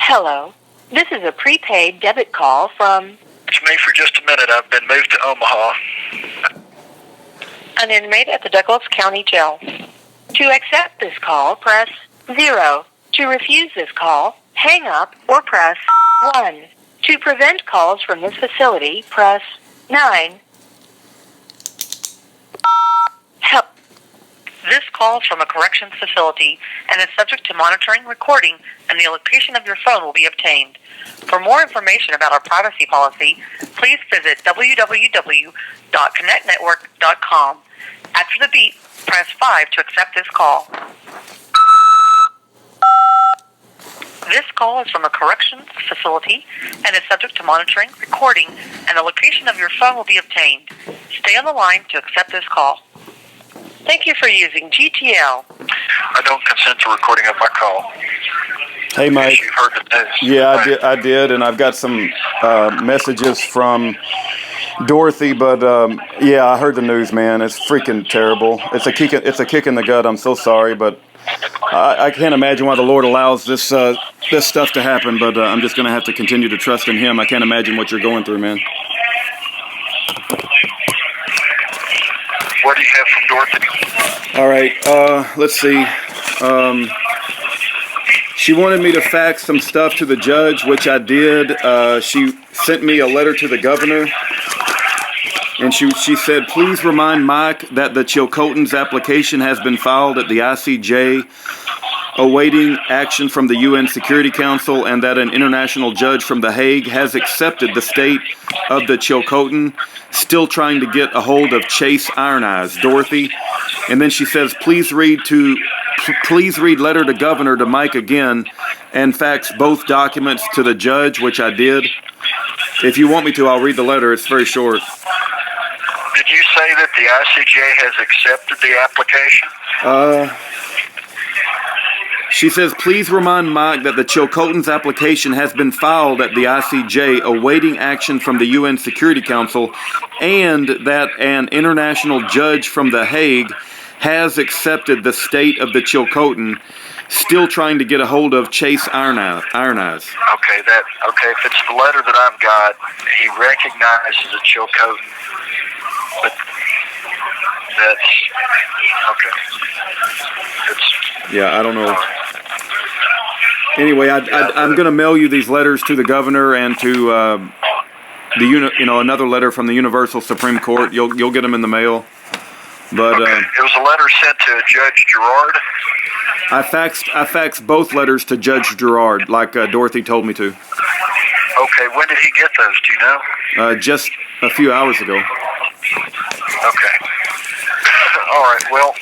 Hello. This is a prepaid debit call from... It's me for just a minute. I've been moved to Omaha. An inmate at the Douglas County Jail. To accept this call, press 0. To refuse this call, hang up or press 1. To prevent calls from this facility, press 9. Help. This call is from a corrections facility and is subject to monitoring, recording, and the location of your phone will be obtained. For more information about our privacy policy, please visit www.connectnetwork.com. After the beep, press 5 to accept this call. This call is from a corrections facility and is subject to monitoring, recording, and the location of your phone will be obtained. Stay on the line to accept this call. Thank you for using GTL. I don't consent to recording of my call. Hey, Mike. You heard the news. Yeah, I did, and I've got some messages from Dorothy, but yeah, I heard the news, man. It's freaking terrible. It's a kick in the gut. I'm so sorry, but I can't imagine why the Lord allows this stuff to happen. But I'm just gonna have to continue to trust in Him. I can't imagine what you're going through, man. What do you have from Dorothy? All right, let's see. She wanted me to fax some stuff to the judge, which I did. She sent me a letter to the governor, and she said, please remind Mike that the Chilcotin's application has been filed at the ICJ, awaiting action from the UN Security Council, and that an international judge from The Hague has accepted the state of the Chilcotin, still trying to get a hold of Chase Iron Eyes, Dorothy. And then she says, please read letter to governor to Mike again and fax both documents to the judge, which I did. If you want me to, I'll read the letter. It's very short. Did you say that the ICJ has accepted the application? She says, please remind Mike that the Chilcotin's application has been filed at the ICJ, awaiting action from the UN Security Council, and that an international judge from The Hague has accepted the state of the Chilcotin, still trying to get a hold of Chase Iron Eyes. Okay, if it's the letter that I've got, he recognizes the Chilcotin, but that's okay. Yeah, I don't know. Anyway, I'm going to mail you these letters to the governor and to another letter from the Universal Supreme Court. You'll get them in the mail. But okay. It was a letter sent to Judge Gerard. I faxed both letters to Judge Gerard, like Dorothy told me to. Okay, when did he get those? Do you know? Just a few hours ago. Okay. All right. Well,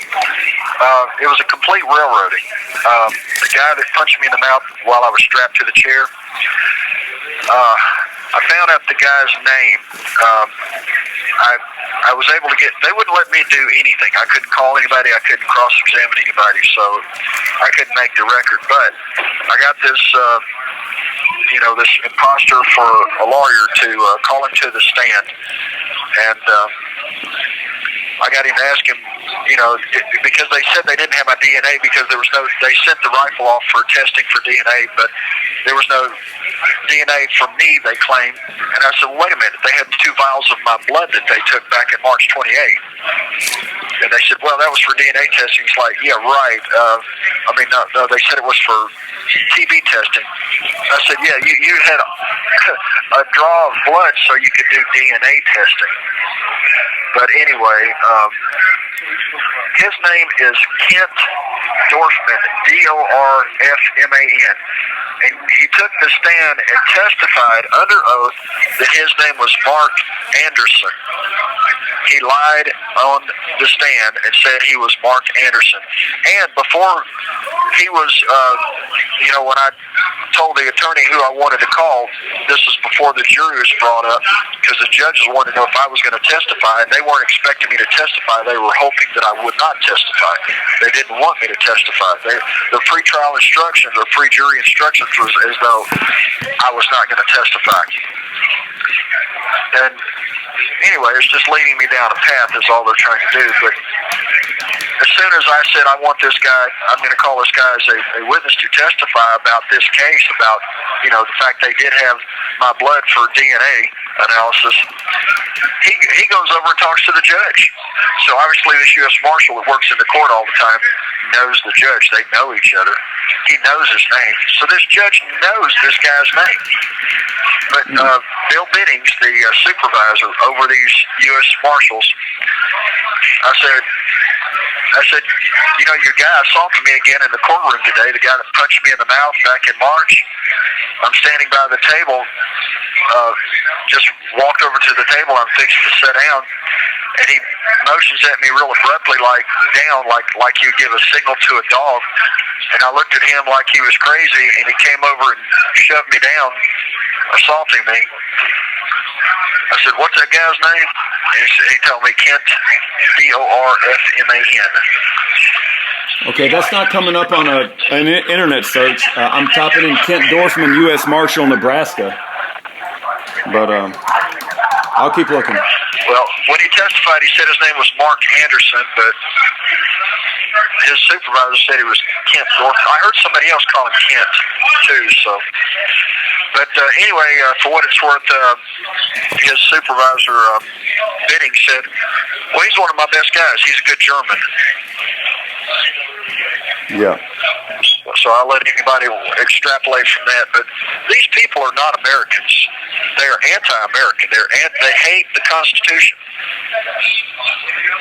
it was a complete railroading. The guy that punched me in the mouth while I was strapped to the chair. I found out the guy's name. I was able to get. They wouldn't let me do anything. I couldn't call anybody. I couldn't cross-examine anybody. So I couldn't make the record. But I got this. This imposter for a lawyer to call him to the stand, and I got him to ask him, because they said they didn't have my DNA because there was no. They sent the rifle off for testing for DNA, but there was no DNA from me, they claimed. And I said, well, wait a minute, they had 2 vials of my blood that they took back in March 28th. And they said, well, that was for DNA testing. It's like, yeah, right. No, they said it was for TB testing. I said, yeah, you had a draw of blood so you could do DNA testing. But anyway, his name is Kent Dorfman, Dorfman. And he took the stand and testified under oath that his name was Mark Anderson. He lied on the stand and said he was Mark Anderson. And before he was, when I told the attorney who I wanted to call, this was before the jury was brought up, because the judges wanted to know if I was going to testify, and they weren't expecting me to testify. They were hoping that I would not testify. They didn't want me to testify. The pretrial instructions or pre-jury instructions was as though I was not going to testify. And anyway, it's just leading me down a path is all they're trying to do. But as soon as I said I want this guy, I'm going to call this guy as a witness to testify about this case, about the fact they did have my blood for DNA analysis. He goes over and talks to the judge. So obviously this U.S. Marshal that works in the court all the time knows the judge. They know each other. He knows his name. So this judge knows this guy's name. But Bill Biddings, the supervisor over these U.S. Marshals, I said, your guy assaulted me again in the courtroom today, the guy that punched me in the mouth back in March. I'm standing by the table, just walked over to the table, I'm fixing to sit down, and he motions at me real abruptly, like you would give a signal to a dog. And I looked at him like he was crazy, and he came over and shoved me down, assaulting me. I said, what's that guy's name? And he told me Kent, Dorfman. Okay, that's not coming up on an internet search. I'm typing in Kent Dorfman, U.S. Marshal, Nebraska. But I'll keep looking. Well, when he testified, he said his name was Mark Anderson, but his supervisor said he was Kent Dorfman. I heard somebody else call him Kent, too, so. But anyway, for what it's worth, his supervisor, Bidding, said, well, he's one of my best guys. He's a good German. Yeah. So I'll let anybody extrapolate from that. But these people are not Americans. They are anti-American. They hate the Constitution.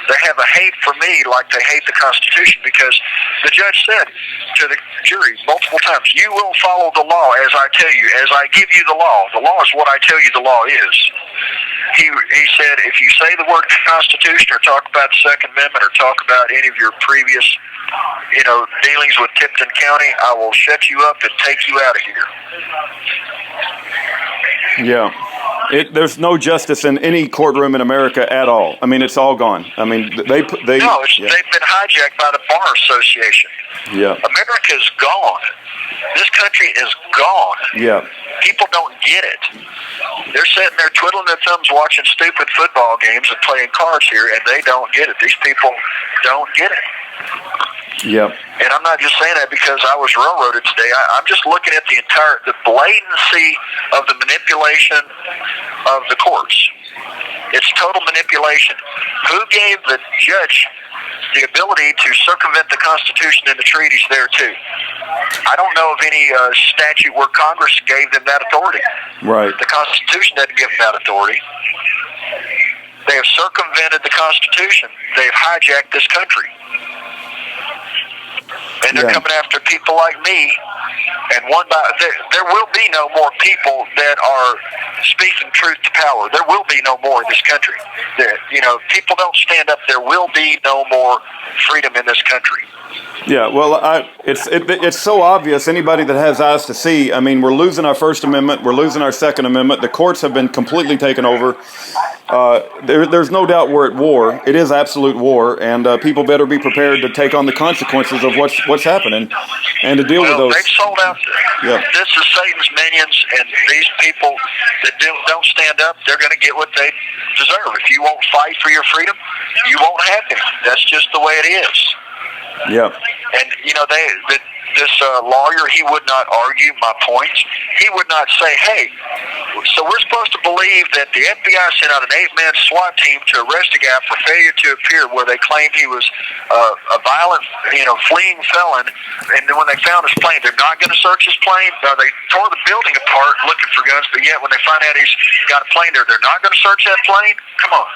They have a hate for me like they hate the Constitution, because the judge said to the jury multiple times, you will follow the law as I tell you, as I give you the law. The law is what I tell you the law is. He said, if you say the word Constitution or talk about the Second Amendment or talk about any of your previous, dealings with Tipton County, I will shut you up and take you out of here. Yeah. There's no justice in any courtroom in America at all. I mean, it's all gone. I mean, they've been hijacked by the Bar Association. Yeah. America's gone. This country is gone. Yeah. People don't get it. They're sitting there twiddling their thumbs watching stupid football games and playing cards here, and they don't get it. These people don't get it. Yep. And I'm not just saying that because I was railroaded today. I'm just looking at the blatancy of the manipulation of the courts. It's total manipulation. Who gave the judge the ability to circumvent the Constitution and the treaties there too? I don't know of any statute where Congress gave them that authority. Right. The Constitution doesn't give them that authority. They have circumvented the Constitution. They've hijacked this country. And they're coming after people like me. And there will be no more people that are speaking truth to power. There will be no more in this country. People don't stand up. There will be no more freedom in this country. Yeah, well, it's so obvious. Anybody that has eyes to see. I mean, we're losing our First Amendment. We're losing our Second Amendment. The courts have been completely taken over. There's no doubt we're at war. It is absolute war, and people better be prepared to take on the consequences of what's happening, and to deal with those. They've sold out. Yeah. This is Satan's minions, and these people that don't stand up, they're going to get what they deserve. If you won't fight for your freedom, you won't have any. That's just the way it is. Yeah. And, this lawyer, he would not argue my points. He would not say, hey, so we're supposed to believe that the FBI sent out an 8-man SWAT team to arrest a guy for failure to appear where they claimed he was a violent, fleeing felon. And then when they found his plane, they're not going to search his plane. They tore the building apart looking for guns, but yet when they find out he's got a plane there, they're not going to search that plane? Come on.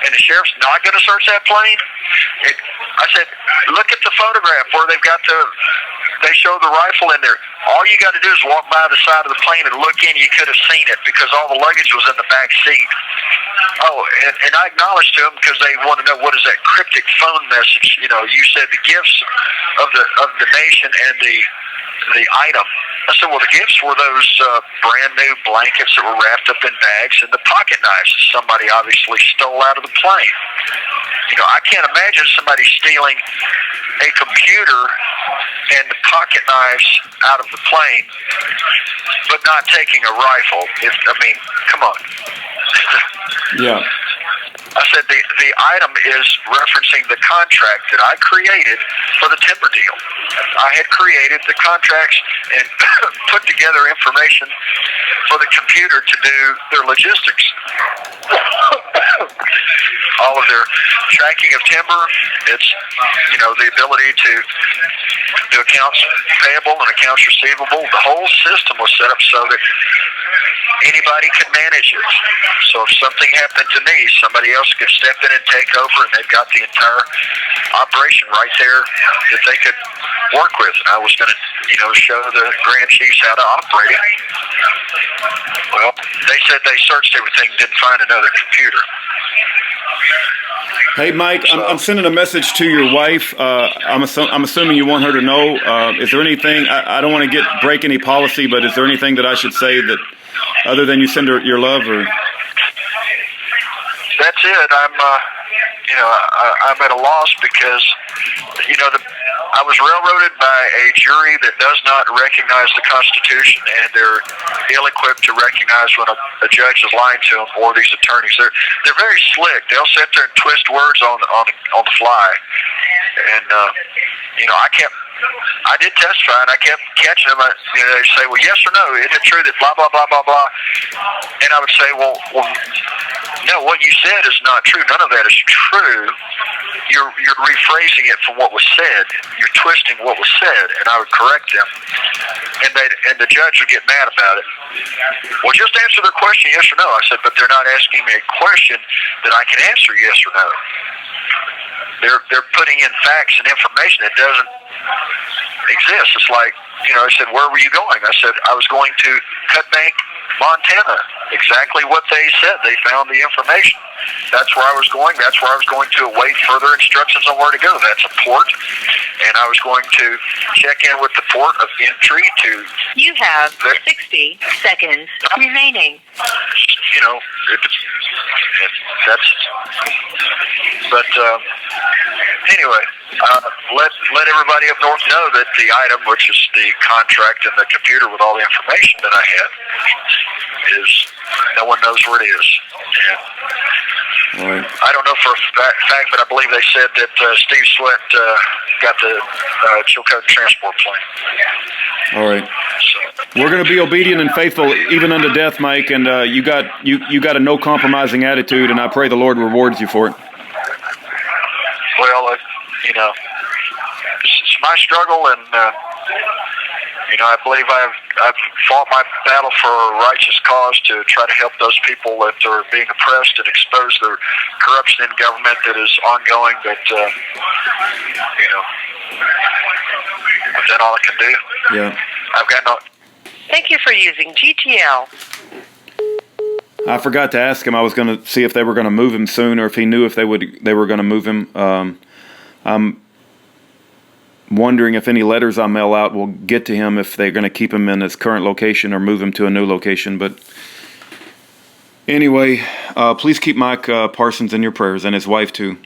And the sheriff's not going to search that plane? I said, look at the photograph where they show the rifle in there. All you got to do is walk by the side of the plane and look in. You could have seen it because all the luggage was in the back seat. Oh, and I acknowledged to them because they want to know what is that cryptic phone message. You said the gifts of the nation and the item. I said, well, the gifts were those brand new blankets that were wrapped up in bags and the pocket knives that somebody obviously stole out of the plane. I can't imagine somebody stealing a computer and the pocket knives out of the plane, but not taking a rifle. Come on. Yeah. I said the item is referencing the contract that I created for the timber deal. I had created the contracts and put together information for the computer to do their logistics. All of their tracking of timber. It's, the ability to do accounts payable and accounts receivable. The whole system was set up so that anybody could manage it. So if something happened to me, somebody else could step in and take over, and they've got the entire operation right there that they could work with. And I was going to, show the Grand Chiefs how to operate it. Well, they said they searched everything, didn't find another computer. Hey, Mike, I'm sending a message to your wife. I'm assuming you want her to know. Is there anything, I don't want to break any policy, but is there anything that I should say that other than you send her your love? Or that's it. I'm at a loss because, I was railroaded by a jury that does not recognize the Constitution, and they're ill-equipped to recognize when a judge is lying to them, or these attorneys. They're very slick. They'll sit there and twist words on the fly, and I did testify, and I kept catching them. They say, "Well, yes or no? Isn't it true that blah blah blah blah blah?" And I would say, "Well, no. What you said is not true. None of that is true. You're rephrasing it from what was said. You're twisting what was said." And I would correct them, and the judge would get mad about it. Well, just answer their question, yes or no. I said, but they're not asking me a question that I can answer yes or no. They're putting in facts and information that doesn't exist. It's like, I said, where were you going? I said, I was going to Cut Bank, Montana. Exactly what they said. They found the information. That's where I was going. That's where I was going to await further instructions on where to go. That's a port. And I was going to check in with the port of entry to... You have 60 seconds remaining. Anyway, let everybody up north know that the item, which is the contract and the computer with all the information that I had, is no one knows where it is. And I don't know for a fact, but I believe they said that Steve Sweat got the Chilcote transport plane. All right. So, we're going to be obedient and faithful even unto death, Mike. And you got a no compromising attitude, and I pray the Lord rewards you for it. Well, it's my struggle, and I believe I've fought my battle for a righteous cause to try to help those people that are being oppressed and expose the corruption in government that is ongoing. But that's all I can do. Yeah. I've got no. Thank you for using GTL. I forgot to ask him. I was going to see if they were going to move him soon, or if he knew if they were going to move him. I'm wondering if any letters I mail out will get to him, if they're going to keep him in his current location or move him to a new location. But anyway, please keep Mike Parsons in your prayers, and his wife too.